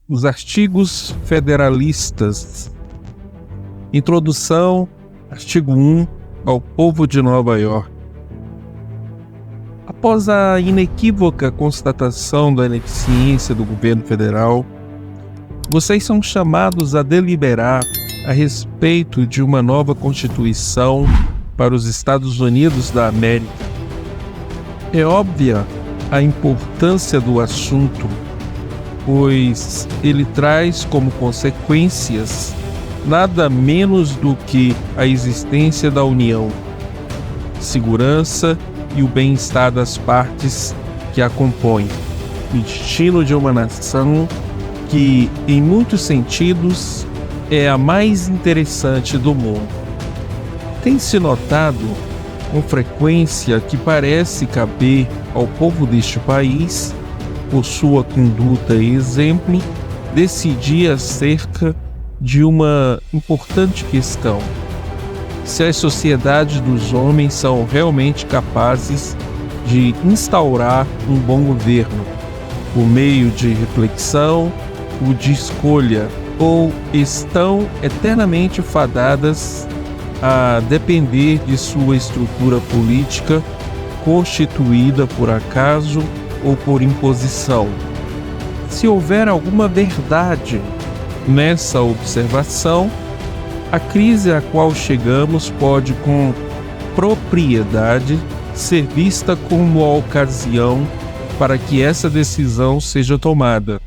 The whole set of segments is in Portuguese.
Os artigos federalistas. Introdução, artigo 1, ao povo de Nova York. Após a inequívoca constatação da ineficiência do governo federal, vocês são chamados a deliberar a respeito de uma nova Constituição para os Estados Unidos da América. É óbvia a importância do assunto, pois ele traz como consequências nada menos do que a existência da União, segurança e o bem-estar das partes que a compõem, o destino de uma nação que, em muitos sentidos, é a mais interessante do mundo. Tem-se notado com frequência que parece caber ao povo deste país, por sua conduta e exemplo, decidir acerca de uma importante questão: se as sociedades dos homens são realmente capazes de instaurar um bom governo, por meio de reflexão ou de escolha, ou estão eternamente fadadas a depender de sua estrutura política constituída por acaso ou por imposição. Se houver alguma verdade nessa observação, a crise a qual chegamos pode com propriedade ser vista como a ocasião para que essa decisão seja tomada.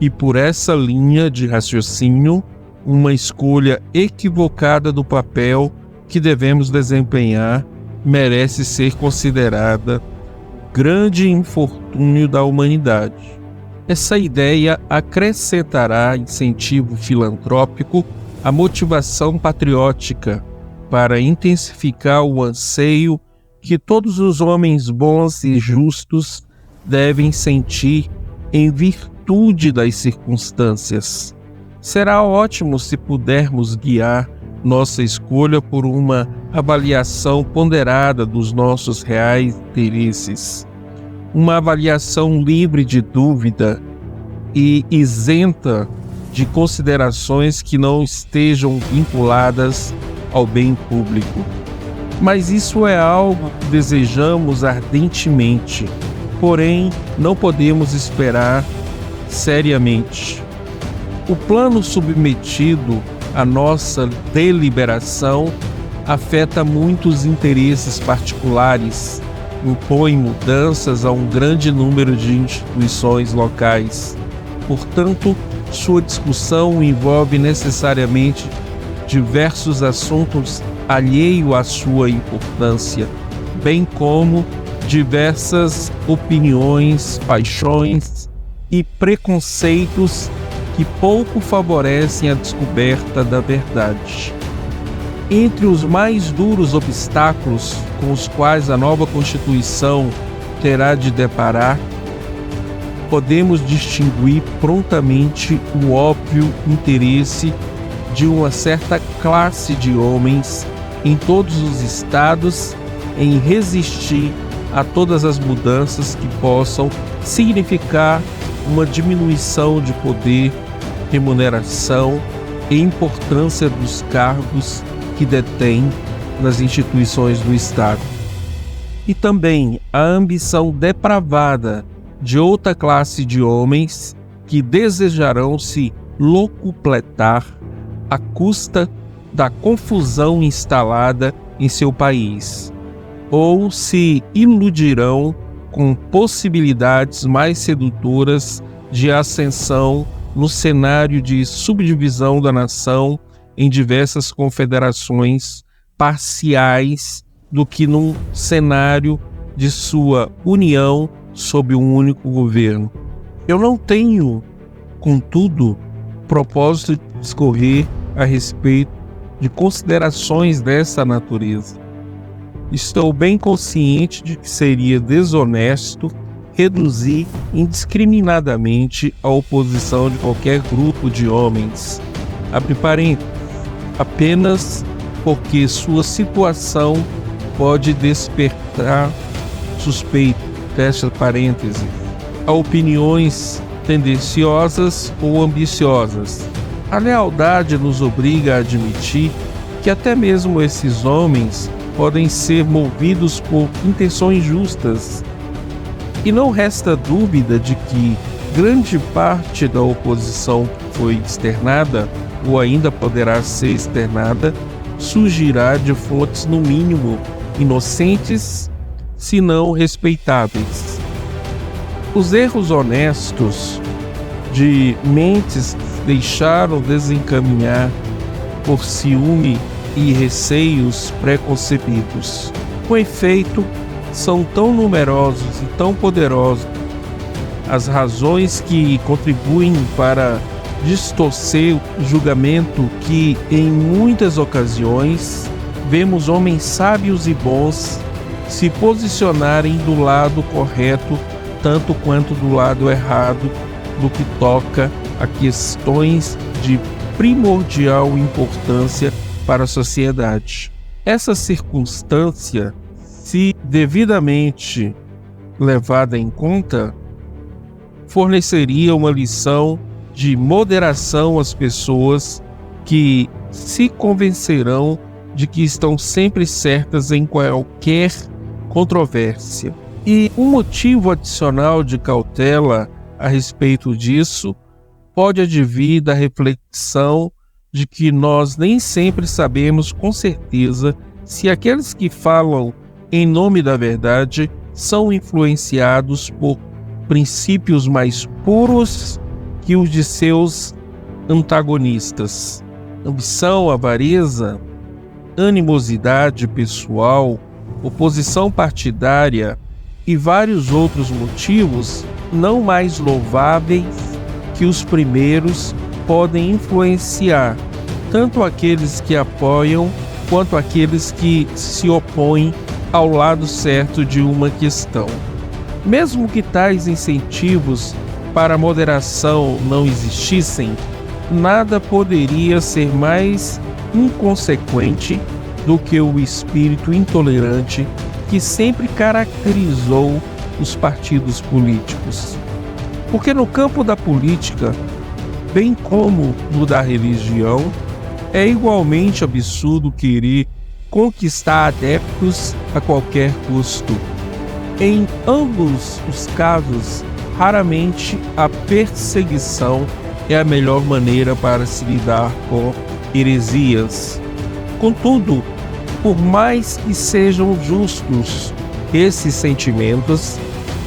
E por essa linha de raciocínio, uma escolha equivocada do papel que devemos desempenhar merece ser considerada grande infortúnio da humanidade. Essa ideia acrescentará incentivo filantrópico à motivação patriótica para intensificar o anseio que todos os homens bons e justos devem sentir em virtude das circunstâncias. Será ótimo se pudermos guiar nossa escolha por uma avaliação ponderada dos nossos reais interesses, uma avaliação livre de dúvida e isenta de considerações que não estejam vinculadas ao bem público. Mas isso é algo que desejamos ardentemente, porém não podemos esperar seriamente. O plano submetido à nossa deliberação afeta muitos interesses particulares, impõe mudanças a um grande número de instituições locais. Portanto, sua discussão envolve necessariamente diversos assuntos alheios à sua importância, bem como diversas opiniões, paixões e preconceitos que pouco favorecem a descoberta da verdade. Entre os mais duros obstáculos com os quais a nova Constituição terá de deparar, podemos distinguir prontamente o óbvio interesse de uma certa classe de homens em todos os estados em resistir a todas as mudanças que possam significar uma diminuição de poder, remuneração e importância dos cargos que detém nas instituições do Estado. E também a ambição depravada de outra classe de homens que desejarão se locupletar à custa da confusão instalada em seu país, ou se iludirão com possibilidades mais sedutoras de ascensão no cenário de subdivisão da nação em diversas confederações parciais do que num cenário de sua união sob um único governo. Eu não tenho, contudo, propósito de discorrer a respeito de considerações dessa natureza. Estou bem consciente de que seria desonesto reduzir indiscriminadamente a oposição de qualquer grupo de homens, abre parênteses, apenas porque sua situação pode despertar suspeita, fecha parênteses, a opiniões tendenciosas ou ambiciosas. A lealdade nos obriga a admitir que até mesmo esses homens podem ser movidos por intenções justas. E não resta dúvida de que grande parte da oposição que foi externada, ou ainda poderá ser externada, surgirá de fontes no mínimo inocentes, se não respeitáveis. Os erros honestos de mentes que deixaram desencaminhar por ciúme e receios preconcebidos. Com efeito, são tão numerosos e tão poderosos as razões que contribuem para distorcer o julgamento que, em muitas ocasiões, vemos homens sábios e bons se posicionarem do lado correto tanto quanto do lado errado no que toca a questões de primordial importância para a sociedade. Essa circunstância, se devidamente levada em conta, forneceria uma lição de moderação às pessoas que se convencerão de que estão sempre certas em qualquer controvérsia. E um motivo adicional de cautela a respeito disso pode advir da reflexão de que nós nem sempre sabemos com certeza se aqueles que falam em nome da verdade são influenciados por princípios mais puros que os de seus antagonistas. Ambição, avareza, animosidade pessoal, oposição partidária e vários outros motivos não mais louváveis que os primeiros podem influenciar tanto aqueles que apoiam quanto aqueles que se opõem ao lado certo de uma questão. Mesmo que tais incentivos para a moderação não existissem, nada poderia ser mais inconsequente do que o espírito intolerante que sempre caracterizou os partidos políticos. Porque no campo da política, bem como no da religião, é igualmente absurdo querer conquistar adeptos a qualquer custo. Em ambos os casos, raramente a perseguição é a melhor maneira para se lidar com heresias. Contudo, por mais que sejam justos esses sentimentos,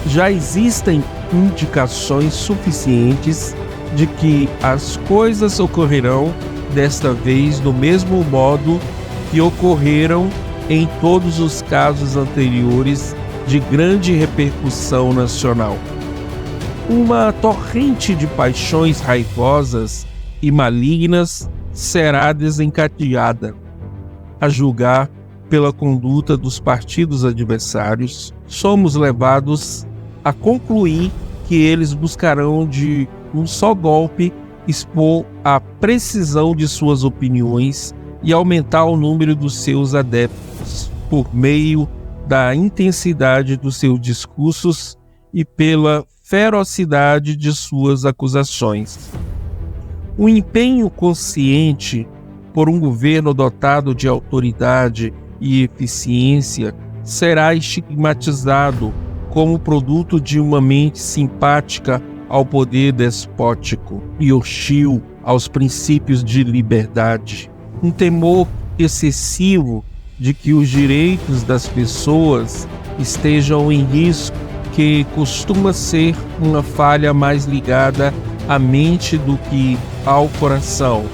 já existem indicações suficientes de que as coisas ocorrerão desta vez do mesmo modo que ocorreram em todos os casos anteriores de grande repercussão nacional. Uma torrente de paixões raivosas e malignas será desencadeada. A julgar pela conduta dos partidos adversários, somos levados a concluir que eles buscarão de um só golpe expor a precisão de suas opiniões e aumentar o número dos seus adeptos por meio da intensidade dos seus discursos e pela ferocidade de suas acusações. O empenho consciente por um governo dotado de autoridade e eficiência será estigmatizado como produto de uma mente simpática ao poder despótico e hostil aos princípios de liberdade. Um temor excessivo de que os direitos das pessoas estejam em risco, que costuma ser uma falha mais ligada à mente do que ao coração,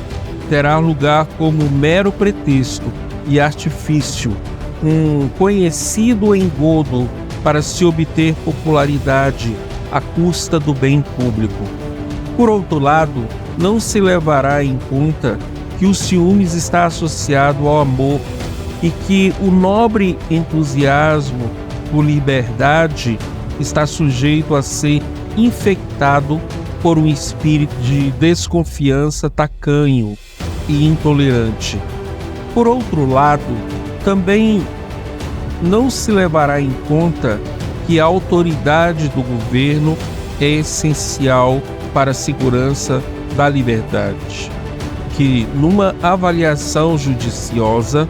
terá lugar como mero pretexto e artifício, um conhecido engodo para se obter popularidade à custa do bem público. Por outro lado, não se levará em conta que o ciúmes está associado ao amor e que o nobre entusiasmo por liberdade está sujeito a ser infectado por um espírito de desconfiança tacanho e intolerante. Por outro lado, também não se levará em conta que a autoridade do governo é essencial para a segurança da liberdade, que numa avaliação judiciosa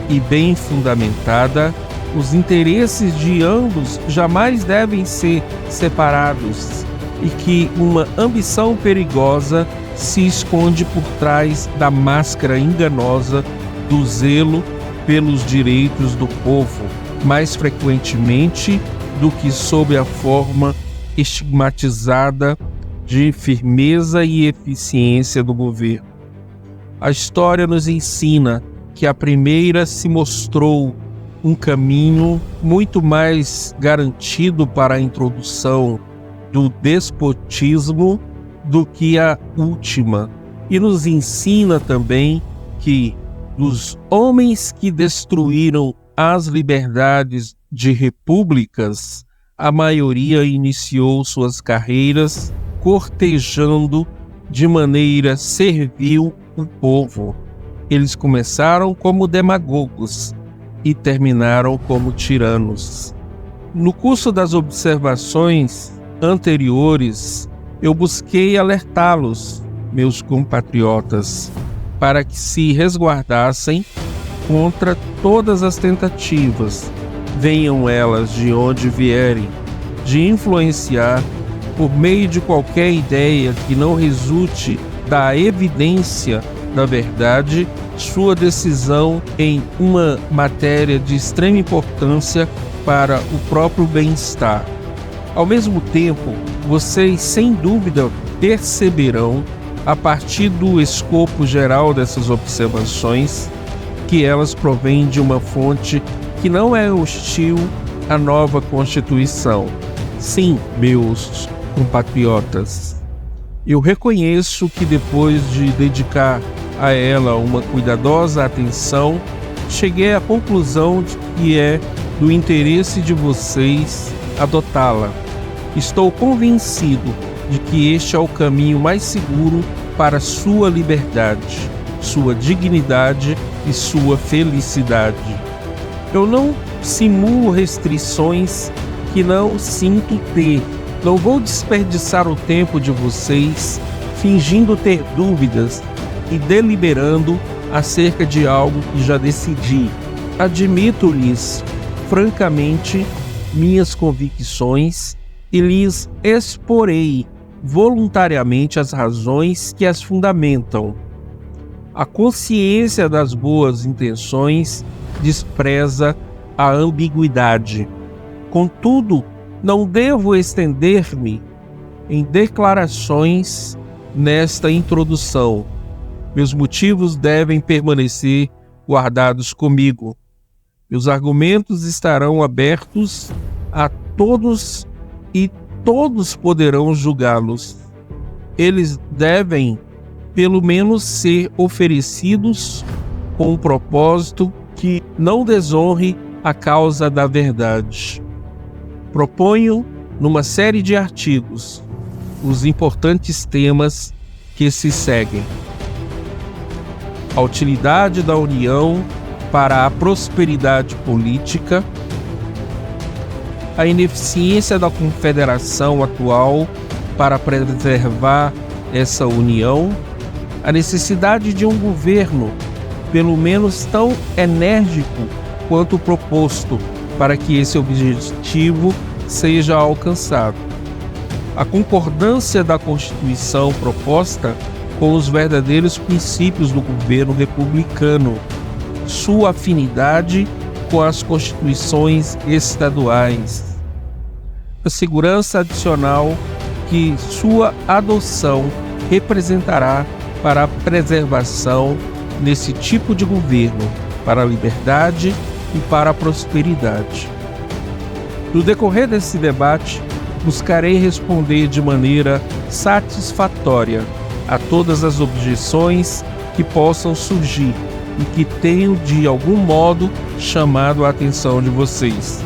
e bem fundamentada, os interesses de ambos jamais devem ser separados e que uma ambição perigosa se esconde por trás da máscara enganosa do zelo pelos direitos do povo, mais frequentemente do que sob a forma estigmatizada de firmeza e eficiência do governo. A história nos ensina que a primeira se mostrou um caminho muito mais garantido para a introdução do despotismo do que a última, e nos ensina também que dos homens que destruíram as liberdades de repúblicas, a maioria iniciou suas carreiras cortejando de maneira servil o povo. Eles começaram como demagogos e terminaram como tiranos. No curso das observações anteriores, eu busquei alertá-los, meus compatriotas, para que se resguardassem contra todas as tentativas, venham elas de onde vierem, de influenciar, por meio de qualquer ideia que não resulte da evidência da verdade, sua decisão em uma matéria de extrema importância para o próprio bem-estar. Ao mesmo tempo, vocês sem dúvida perceberão, a partir do escopo geral dessas observações, que elas provêm de uma fonte que não é hostil à nova Constituição. Sim, meus compatriotas, eu reconheço que depois de dedicar a ela uma cuidadosa atenção, cheguei à conclusão de que é do interesse de vocês adotá-la. Estou convencido de que este é o caminho mais seguro para sua liberdade, sua dignidade e sua felicidade. Eu não simulo restrições que não sinto ter. Não vou desperdiçar o tempo de vocês fingindo ter dúvidas e deliberando acerca de algo que já decidi. Admito-lhes francamente minhas convicções e lhes exporei voluntariamente as razões que as fundamentam. A consciência das boas intenções despreza a ambiguidade. Contudo, não devo estender-me em declarações nesta introdução. Meus motivos devem permanecer guardados comigo. Meus argumentos estarão abertos a todos e todos poderão julgá-los. Eles devem, pelo menos, ser oferecidos com um propósito que não desonre a causa da verdade. Proponho, numa série de artigos, os importantes temas que se seguem: a utilidade da União para a prosperidade política, a ineficiência da confederação atual para preservar essa união, a necessidade de um governo, pelo menos tão enérgico quanto o proposto, para que esse objetivo seja alcançado, a concordância da Constituição proposta com os verdadeiros princípios do governo republicano, sua afinidade com as constituições estaduais, a segurança adicional que sua adoção representará para a preservação nesse tipo de governo, para a liberdade e para a prosperidade. No decorrer desse debate, buscarei responder de maneira satisfatória a todas as objeções que possam surgir e que tenham de algum modo chamado a atenção de vocês.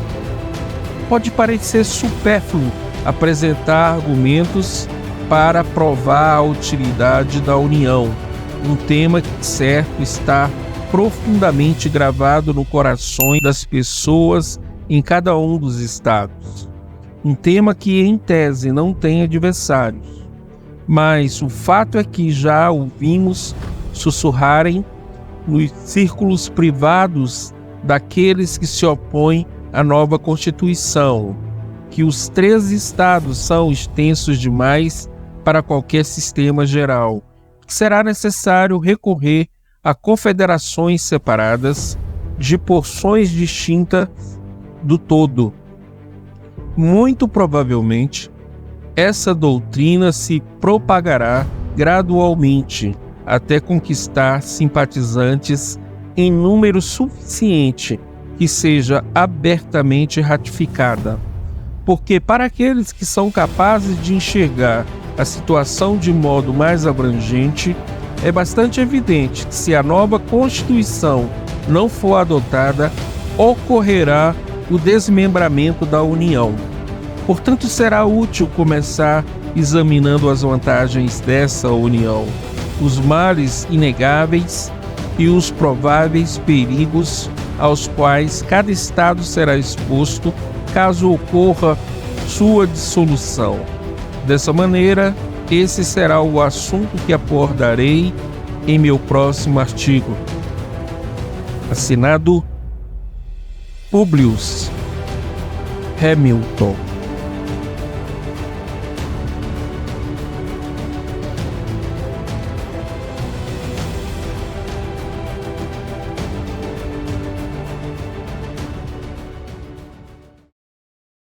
Pode parecer supérfluo apresentar argumentos para provar a utilidade da união, um tema que, certo, está profundamente gravado no coração das pessoas em cada um dos estados. Um tema que, em tese, não tem adversários. mas o fato é que já ouvimos sussurrarem nos círculos privados daqueles que se opõem à nova Constituição, que os 13 estados são extensos demais para qualquer sistema geral, que será necessário recorrer a confederações separadas de porções distintas do todo. Muito provavelmente, essa doutrina se propagará gradualmente até conquistar simpatizantes em número suficiente que seja abertamente ratificada. Porque para aqueles que são capazes de enxergar a situação de modo mais abrangente, é bastante evidente que se a nova Constituição não for adotada, ocorrerá o desmembramento da União. Portanto, será útil começar examinando as vantagens dessa união, os males inegáveis e os prováveis perigos aos quais cada Estado será exposto caso ocorra sua dissolução. Dessa maneira, esse será o assunto que abordarei em meu próximo artigo. Assinado Publius Hamilton.